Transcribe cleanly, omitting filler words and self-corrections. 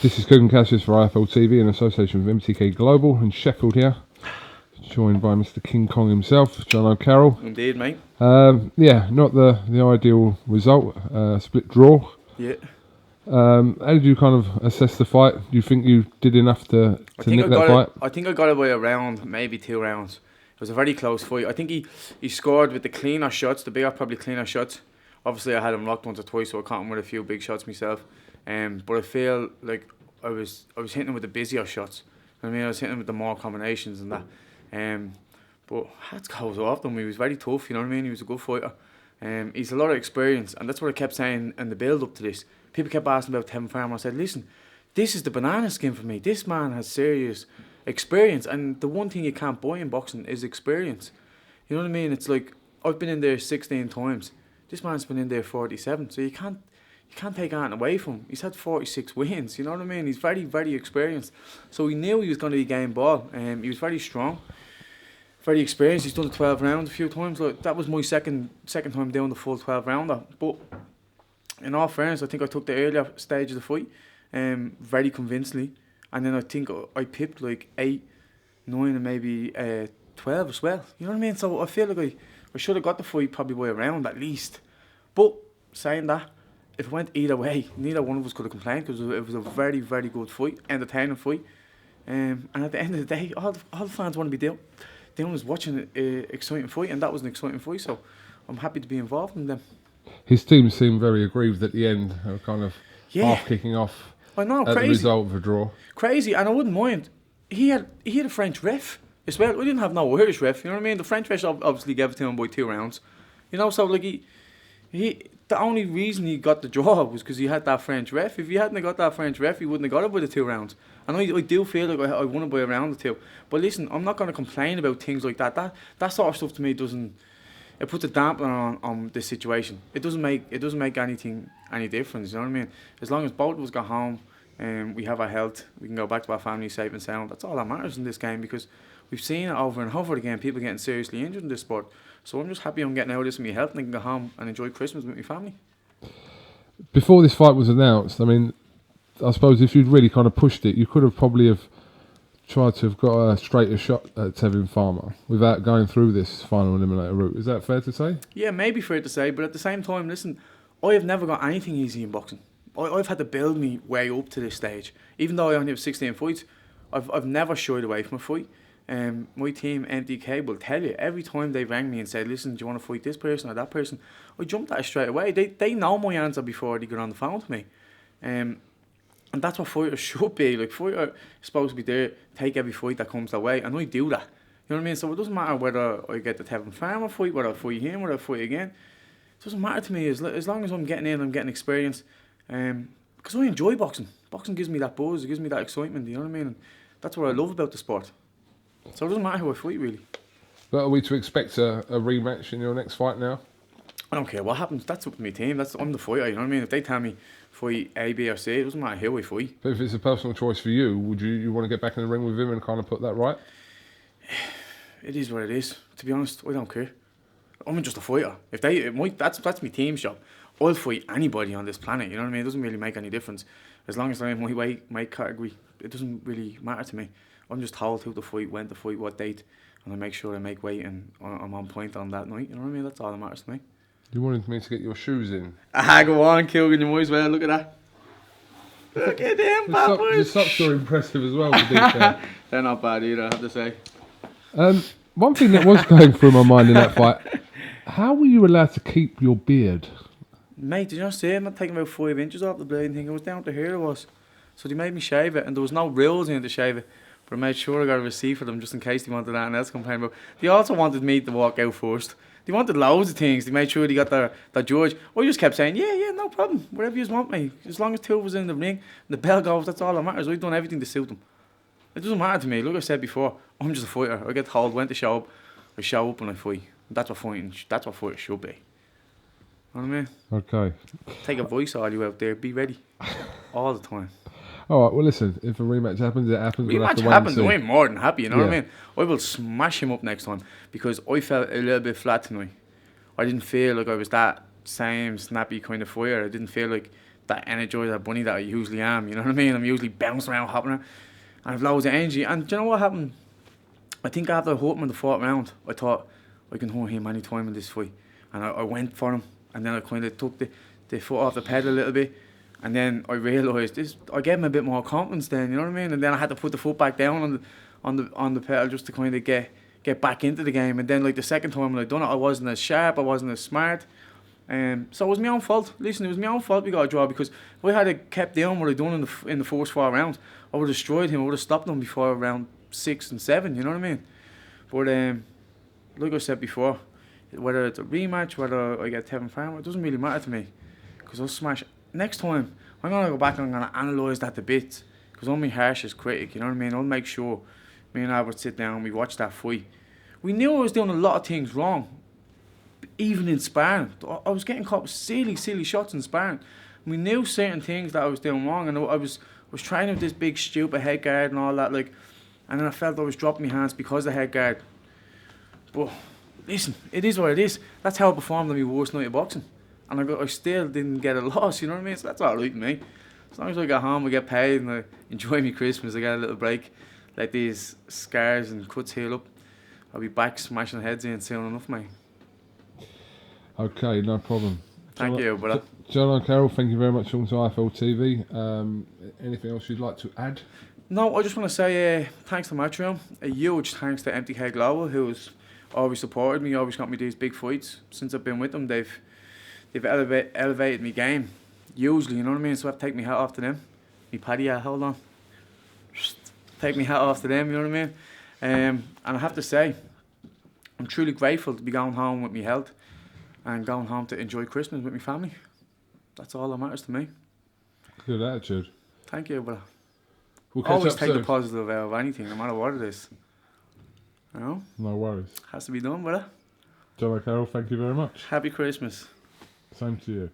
This is KUGAN CASSIUS for IFL TV in association with MTK Global in Sheffield here. Joined by Mr. King Kong himself, Jono Carroll. Indeed, mate. Yeah, not the ideal result, split draw. Yeah. How did you kind of assess the fight? Do you think you did enough to nick that fight? I think I got it by a round, maybe 2 rounds. It was a very close fight. I think he scored with the cleaner shots, the bigger, probably cleaner shots. Obviously, I had him locked once or twice, so I caught him with a few big shots myself. But I feel like I was hitting him with the busier shots. I mean, I was hitting him with the more combinations and that. But hats goes off him. He was very tough. You know what I mean? He was a good fighter. He's a lot of experience, and that's what I kept saying in the build up to this. People kept asking about Tevin Farmer. I said, listen, this is the banana skin for me. This man has serious experience, and the one thing you can't buy in boxing is experience. You know what I mean? It's like I've been in there 16 times. This man's been in there 47, so you can't take anything away from him. He's had 46 wins. You know what I mean? He's very, very experienced. So we knew he was going to be game ball. He was very strong, very experienced. He's done the 12 rounds a few times. Like, that was my second time doing the full 12 rounder. But in all fairness, I think I took the earlier stage of the fight very convincingly, and then I think I pipped like 8, 9, and maybe 12 as well. You know what I mean? So I feel like I should have got the fight probably by a round at least. But saying that, if it went either way, neither one of us could have complained, because it was a very, very good fight, entertaining fight. And at the end of the day, all the fans want to be doing is watching an exciting fight, and that was an exciting fight. So I'm happy to be involved in them. His team seemed very aggrieved at the end, kind of half kicking off. I know, crazy. The result of a draw. Crazy, and I wouldn't mind. He had a French ref as well. We didn't have no Irish ref. You know what I mean? The French ref obviously gave it to him by 2 rounds. You know, so like the only reason he got the draw was because he had that French ref. If he hadn't got that French ref, he wouldn't have got it by the 2 rounds. And I do feel like I won it by a round or 2. But listen, I'm not going to complain about things like that. That sort of stuff to me doesn't. It puts a dampener on this situation. It doesn't make anything any difference. You know what I mean? As long as both of us go home and we have our health, we can go back to our family safe and sound. That's all that matters in this game, because we've seen it over and over again. People getting seriously injured in this sport. So I'm just happy I'm getting out of this with my health and I can go home and enjoy Christmas with my family. Before this fight was announced, I mean, I suppose if you'd really kind of pushed it, you could have probably tried to have got a straighter shot at Tevin Farmer without going through this final eliminator route. Is that fair to say? Yeah, maybe fair to say, but at the same time, listen, I have never got anything easy in boxing. I've had to build me way up to this stage. Even though I only have 16 fights, I've never shied away from a fight. My team, MTK, will tell you, every time they rang me and said, listen, do you want to fight this person or that person? I jumped at it straight away. They know my answer before they get on the phone to me. And that's what fighters should be. Like, fighters are supposed to be there, take every fight that comes their way, and I do that. You know what I mean? So it doesn't matter whether I get the Tevin Farmer fight, whether I fight him, whether I fight again. It doesn't matter to me. As long as I'm getting in, I'm getting experience. Because I enjoy boxing. Boxing gives me that buzz, it gives me that excitement, you know what I mean? And that's what I love about the sport. So it doesn't matter who I fight, really. But are we to expect a rematch in your next fight now? I don't care what happens. That's up to my team. I'm the fighter, you know what I mean? If they tell me fight A, B or C, it doesn't matter who I fight. But if it's a personal choice for you, would you want to get back in the ring with him and kind of put that right? It is what it is. To be honest, I don't care. I'm just a fighter. That's my team's job. I'll fight anybody on this planet, you know what I mean? It doesn't really make any difference. As long as I'm in my weight category, it doesn't really matter to me. I'm just told who to fight, when to fight, what date, and I make sure I make weight and I'm on point on that night, you know what I mean? That's all that matters to me. You wanted me to get your shoes in? Go on, KUGAN, you might as well. Look at that. Look at them, bad boys. The socks are impressive as well, to be fair. They're not bad either, I have to say. One thing that was going through my mind in that fight, how were you allowed to keep your beard? Mate, did you not see it? I'm not taking about 5 inches off the blade thing. It was down to here, it was. So they made me shave it, and there was no rules in it to shave it. But I made sure I got a receipt for them just in case they wanted anything else to complain about. They also wanted me to walk out first. They wanted loads of things. They made sure they got their judge. I just kept saying, yeah, no problem. Whatever you want, mate. As long as 2 was in the ring, and the bell goes, that's all that matters. I've done everything to suit them. It doesn't matter to me. Like I said before, I'm just a fighter. I get told when to show up. I show up and I fight. That's what fighters should be. You know what I mean? Okay. Take a voice, all you out there. Be ready. All the time. All right, well, listen, if a rematch happens, it happens. Rematch happens, I'm more than happy, you know what I mean? I will smash him up next time, because I felt a little bit flat tonight. I didn't feel like I was that same snappy kind of fighter. I didn't feel like that energizer bunny that I usually am. You know what I mean? I'm usually bouncing around, hopping around, and I've loads of energy. And do you know what happened? I think after I hurt him in the 4th round, I thought I can hurt him any time in this fight, and I went for him, and then I kind of took the foot off the pedal a little bit, and then I realised this. I gave him a bit more confidence then, you know what I mean? And then I had to put the foot back down on the pedal just to kind of get back into the game. And then like the second time when I done it, I wasn't as sharp, I wasn't as smart. So it was my own fault. Listen, it was my own fault we got a draw, because if I had kept down what I done in the first 4 rounds, I would have destroyed him. I would have stopped him before round 6 and 7. You know what I mean? But like I said before, whether it's a rematch, whether I get Tevin Farmer, it doesn't really matter to me, because I'll smash. Next time, I'm gonna go back and I'm gonna analyse that to bits, because I'm my harshest critic. You know what I mean? I'll make sure me and Albert sit down and we watch that fight. We knew I was doing a lot of things wrong, even in sparring. I was getting caught with silly shots in sparring. We knew certain things that I was doing wrong, and I was training with this big stupid head guard and all that, like, and then I felt I was dropping my hands because of the head guard. But listen, it is what it is. That's how I performed on my worst night of boxing, and I still didn't get a loss. You know what I mean? So that's all right with me. As long as I get home, I get paid, and I enjoy my Christmas, I get a little break, let these scars and cuts heal up, I'll be back smashing heads in soon enough, mate. Okay, no problem. Thank you, brother. Jono Carroll, thank you very much for coming to IFL TV. Anything else you'd like to add? No, I just want to say thanks to Matchroom. A huge thanks to Empty Head Global, who's always supported me, always got me these big fights. Since I've been with them, they've elevated my game. Usually, you know what I mean? So I have to take my hat off to them. Me paddy hat, hold on. Take my hat off to them, you know what I mean? And I have to say, I'm truly grateful to be going home with my health and going home to enjoy Christmas with my family. That's all that matters to me. Good attitude. Thank you, brother. We'll catch Always up take soon. the positive out of anything, no matter what it is. You know? No worries. Has to be done, brother. Jono Carroll, thank you very much. Happy Christmas. Same to you.